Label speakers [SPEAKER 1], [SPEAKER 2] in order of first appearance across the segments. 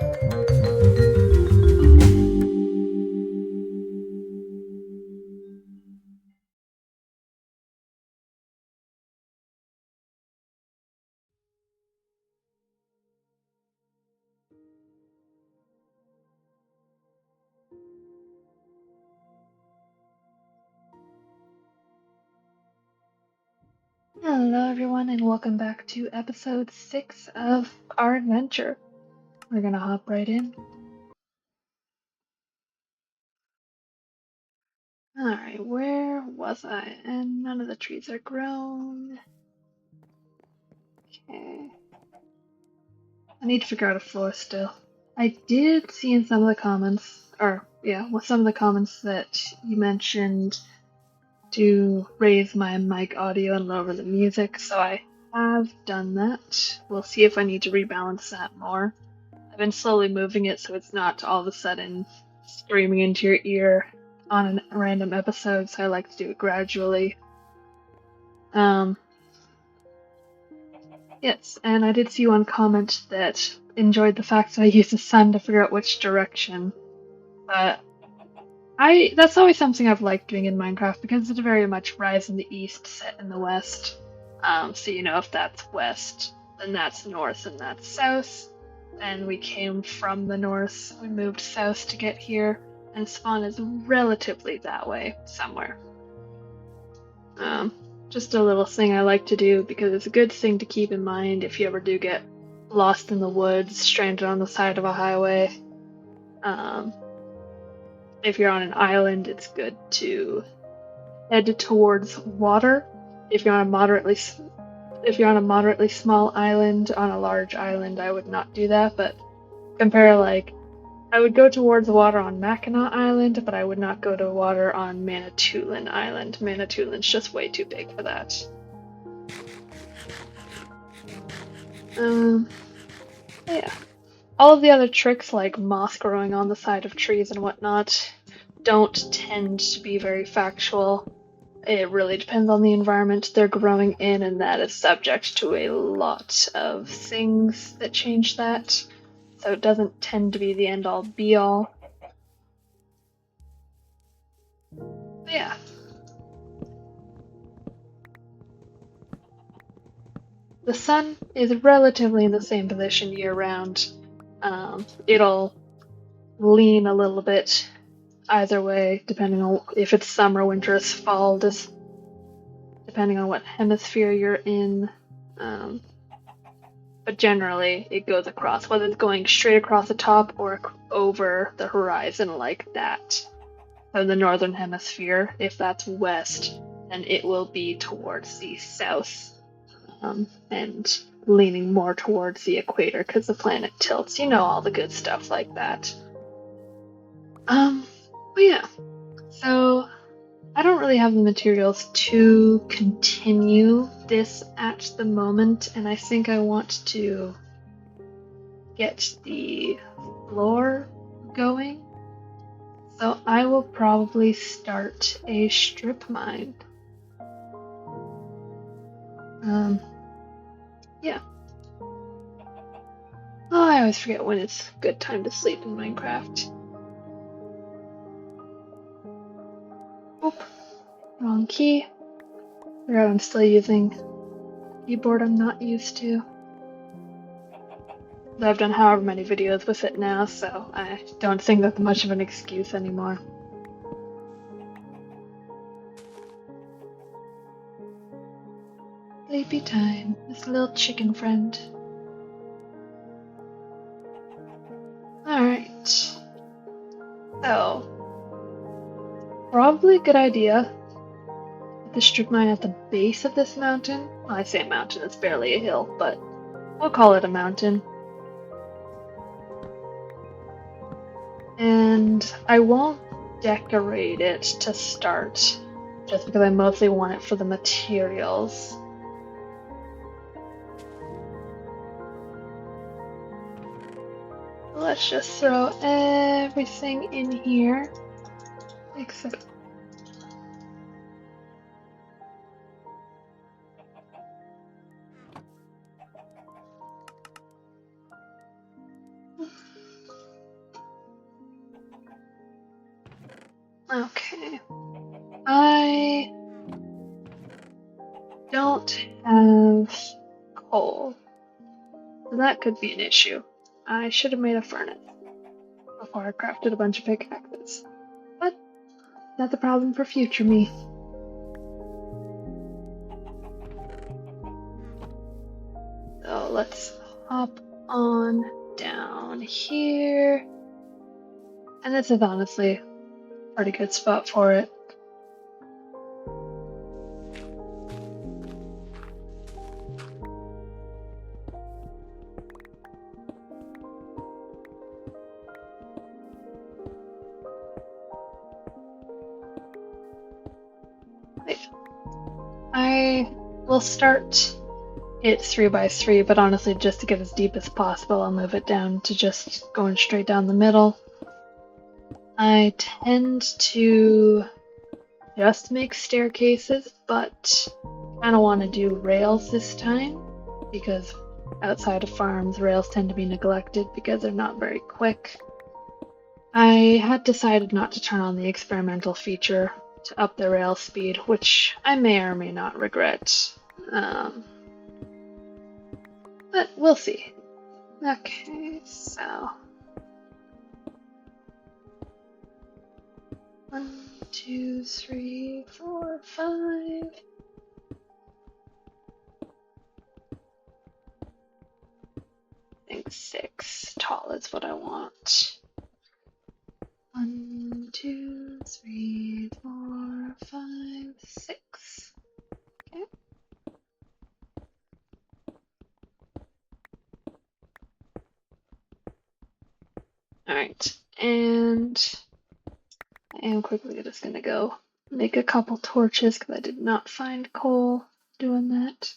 [SPEAKER 1] Hello everyone and welcome back to episode 6 of our adventure. We're gonna hop right in. Alright, where was I? And none of the trees are grown. Okay. I need to figure out a floor still. I did see in some of the comments, with some of the comments that you mentioned to raise my mic audio and lower the music, so I have done that. We'll see if I need to rebalance that more. I've been slowly moving it so it's not all of a sudden screaming into your ear on a random episode, so I like to do it gradually. Yes, and I did see one comment that enjoyed the fact that I used the sun to figure out which direction. But that's always something I've liked doing in Minecraft because it's very much rise in the east, set in the west. So you know if that's west, then that's north, and that's south. And we came from the north, we moved south to get here, and spawn is relatively that way somewhere. Just a little thing I like to do because it's a good thing to keep in mind if you ever do get lost in the woods, stranded on the side of a highway. If you're on an island, it's good to head towards water. If you're on a moderately small island, on a large island, I would not do that. But compare, like, I would go towards water on Mackinac Island, but I would not go to water on Manitoulin Island. Manitoulin's just way too big for that. Yeah. All of the other tricks, like moss growing on the side of trees and whatnot, don't tend to be very factual. It really depends on the environment they're growing in, and that is subject to a lot of things that change that. So it doesn't tend to be the end-all be-all. But yeah. The sun is relatively in the same position year-round. It'll lean a little bit either way, depending on if it's summer, winter, or fall, just depending on what hemisphere you're in. But generally, it goes across, whether it's going straight across the top or over the horizon like that. So the northern hemisphere, if that's west, then it will be towards the south, and leaning more towards the equator because the planet tilts. You know, all the good stuff like that. But yeah. So I don't really have the materials to continue this at the moment, and I think I want to get the floor going. So I will probably start a strip mine. Yeah. Oh, I always forget when it's a good time to sleep in Minecraft. Oop. Wrong key. Forgot I'm still using a keyboard I'm not used to. I've done however many videos with it now, so I don't think that's much of an excuse anymore. Sleepy time, this little chicken friend. Alright. So, probably a good idea to strip mine at the base of this mountain. Well, I say mountain, it's barely a hill, but we'll call it a mountain. And I won't decorate it to start, just because I mostly want it for the materials. Let's just throw everything in here, except Okay. I don't have coal. So that could be an issue. I should have made a furnace before I crafted a bunch of pickaxes. But that's a problem for future me. So let's hop on down here. And this is honestly a pretty good spot for it. I will start it 3 by 3, but honestly, just to get as deep as possible, I'll move it down to just going straight down the middle. I tend to just make staircases, but kind of want to do rails this time because outside of farms, rails tend to be neglected because they're not very quick. I had decided not to turn on the experimental feature to up the rail speed, which I may or may not regret. But we'll see. Okay, so 1, 2, 3, 4, 5. I think 6 tall is what I want. 1, 2, 3, 4, 5, 6. Okay. Alright, and I am quickly just gonna go make a couple torches because I did not find coal doing that.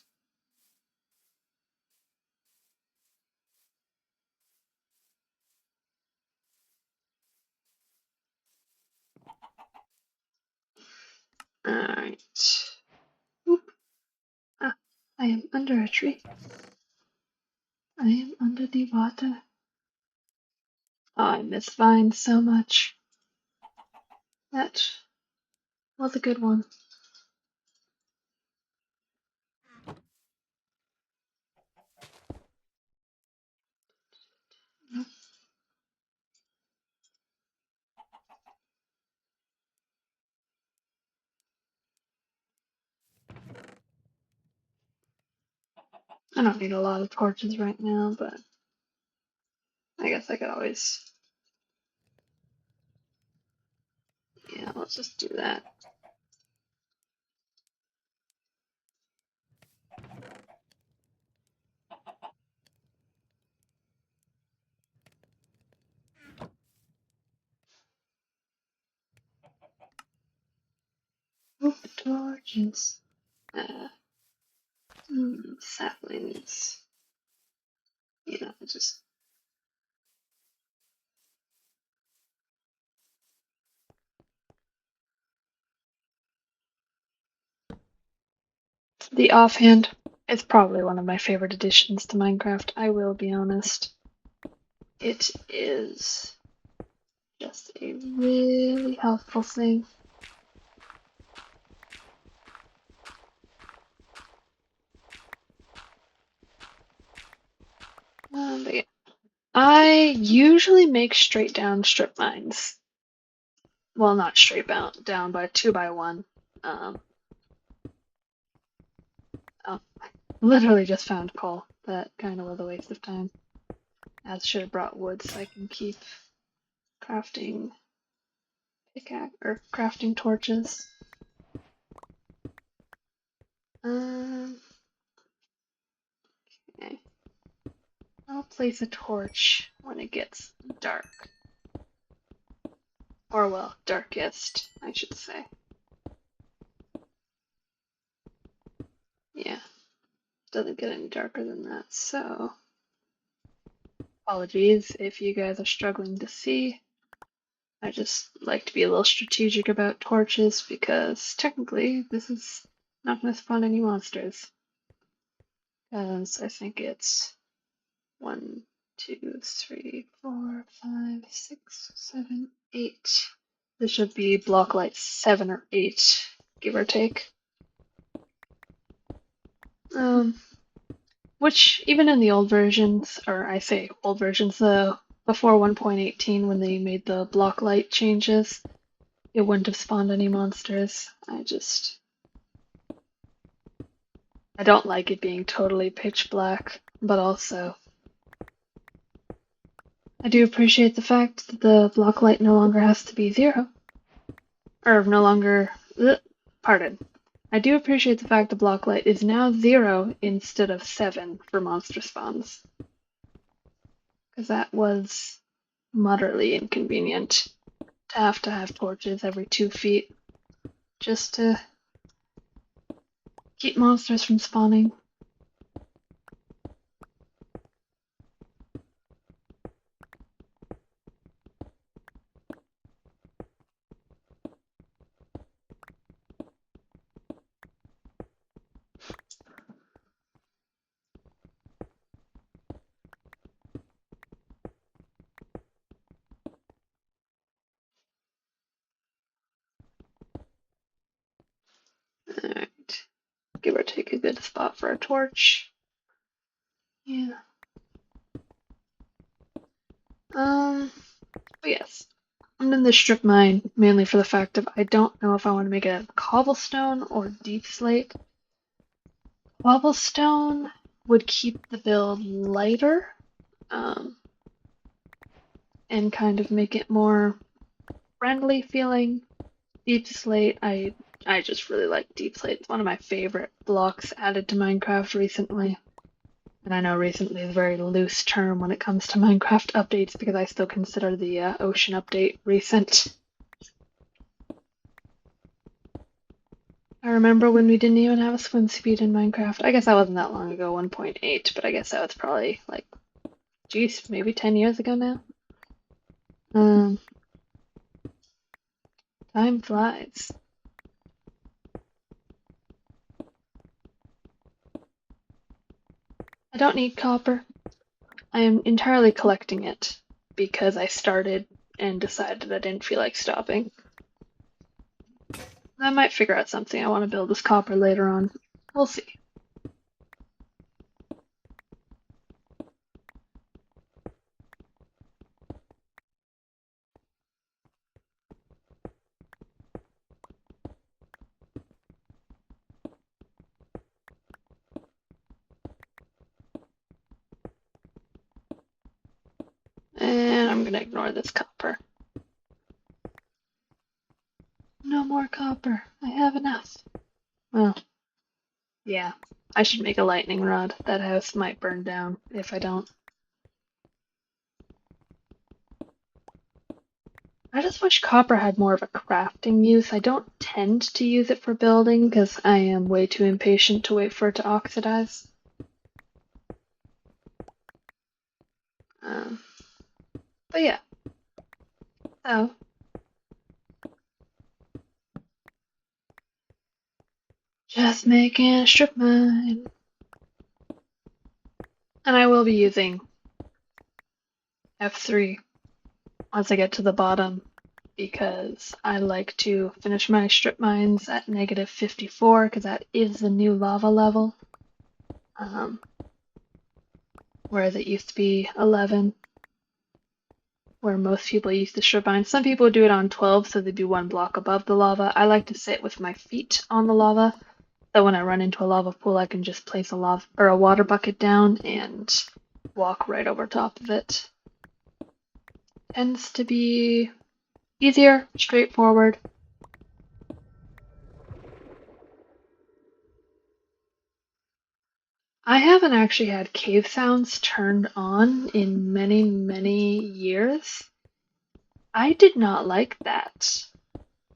[SPEAKER 1] Alright. Oop. Ah, I am under a tree. I am under the water. Oh, I miss vines so much. That was a good one. I don't need a lot of torches right now, but I guess I could always. Yeah, let's just do that. Oop, torches. Saplings. Yeah, just. The offhand is probably one of my favorite additions to Minecraft, I will be honest. It is just a really helpful thing. But yeah. I usually make straight down strip mines. Well, not straight down, but 2 by 1. Oh, literally just found coal. That kind of was a waste of time. I should have brought wood so I can keep crafting pickaxe or crafting torches. Okay. I'll place a torch when it gets dark. Or, well, darkest, I should say. Yeah, doesn't get any darker than that, so apologies if you guys are struggling to see. I just like to be a little strategic about torches because technically this is not going to spawn any monsters. Because I think it's 1, 2, 3, 4, 5, 6, 7, 8. This should be block light 7 or 8, give or take. Which, even in the old versions, or I say old versions, before 1.18 when they made the block light changes, it wouldn't have spawned any monsters. I don't like it being totally pitch black, but also I do appreciate the fact that the block light no longer has to be 0. Or no longer, pardon. I do appreciate the fact the block light is now 0 instead of 7 for monster spawns. Because that was moderately inconvenient to have torches every 2 feet just to keep monsters from spawning. Alright. Give or take a good spot for a torch. Yeah. But yes. I'm in the strip mine mainly for the fact of I don't know if I want to make it a cobblestone or deep slate. Cobblestone would keep the build lighter, and kind of make it more friendly feeling. Deep slate, I just really like deep slate. It's one of my favorite blocks added to Minecraft recently. And I know recently is a very loose term when it comes to Minecraft updates because I still consider the ocean update recent. I remember when we didn't even have a swim speed in Minecraft. I guess that wasn't that long ago, 1.8, but I guess that was probably like, geez, maybe 10 years ago now. Time flies. I don't need copper. I am entirely collecting it because I started and decided I didn't feel like stopping. I might figure out something I want to build with copper later on. We'll see. And I'm gonna ignore this copper. No more copper. I have enough. Well, yeah. I should make a lightning rod. That house might burn down if I don't. I just wish copper had more of a crafting use. I don't tend to use it for building because I am way too impatient to wait for it to oxidize. But yeah. So, just making a strip mine. And I will be using F3 once I get to the bottom because I like to finish my strip mines at negative 54 because that is the new lava level. Whereas it used to be 11, where most people used to strip mine. Some people do it on 12, so they'd be 1 block above the lava. I like to sit with my feet on the lava, so when I run into a lava pool, I can just place a water bucket down and walk right over top of it. Tends to be easier, straightforward. I haven't actually had cave sounds turned on in many, many years. I did not like that.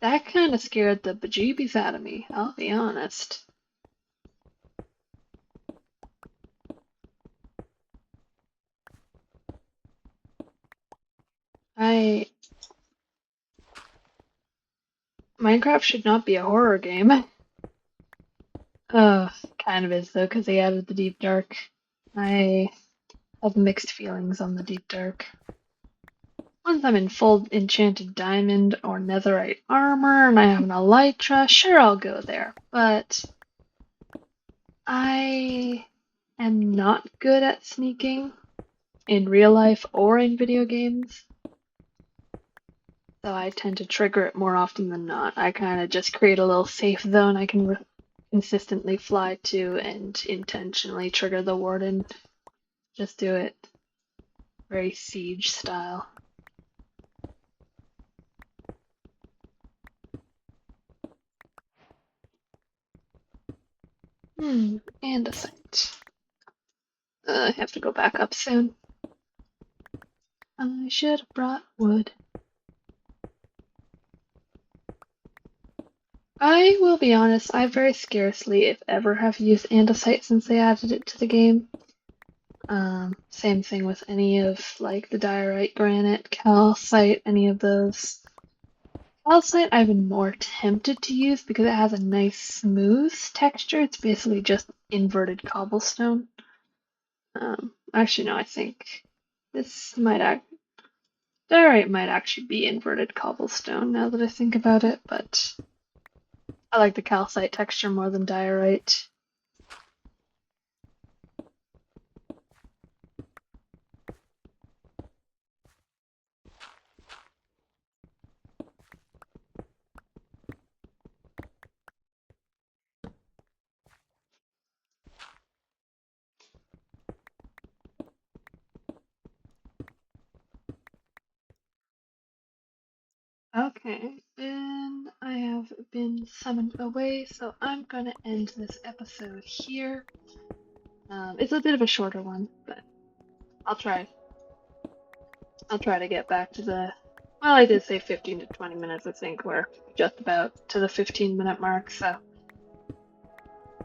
[SPEAKER 1] That kind of scared the bejeebies out of me, I'll be honest. Minecraft should not be a horror game. Kind of is though, because they added the deep dark. I have mixed feelings on the deep dark. Once I'm in full enchanted diamond or netherite armor and I have an elytra, sure, I'll go there. But I am not good at sneaking in real life or in video games, so I tend to trigger it more often than not. I kind of just create a little safe zone I can consistently fly to and intentionally trigger the warden. Just do it very siege style. Andesite. I have to go back up soon. I should have brought wood. I will be honest, I very scarcely, if ever, have used andesite since they added it to the game. Same thing with any of like the diorite, granite, calcite, any of those. Calcite I've been more tempted to use because it has a nice smooth texture. It's basically just inverted cobblestone. Actually no, I think this might diorite might actually be inverted cobblestone now that I think about it, but I like the calcite texture more than diorite. Okay, and I have been summoned away, so I'm gonna end this episode here. It's a bit of a shorter one, but I'll try. I'll try to get back to the. Well, I did say 15 to 20 minutes. I think we're just about to the 15-minute mark, so.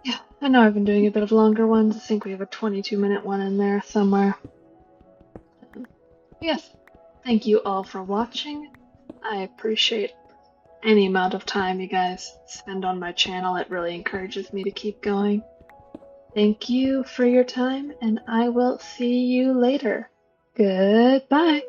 [SPEAKER 1] Yeah, I know I've been doing a bit of longer ones. I think we have a 22-minute one in there somewhere. Yes, thank you all for watching. I appreciate any amount of time you guys spend on my channel. It really encourages me to keep going. Thank you for your time, and I will see you later. Goodbye.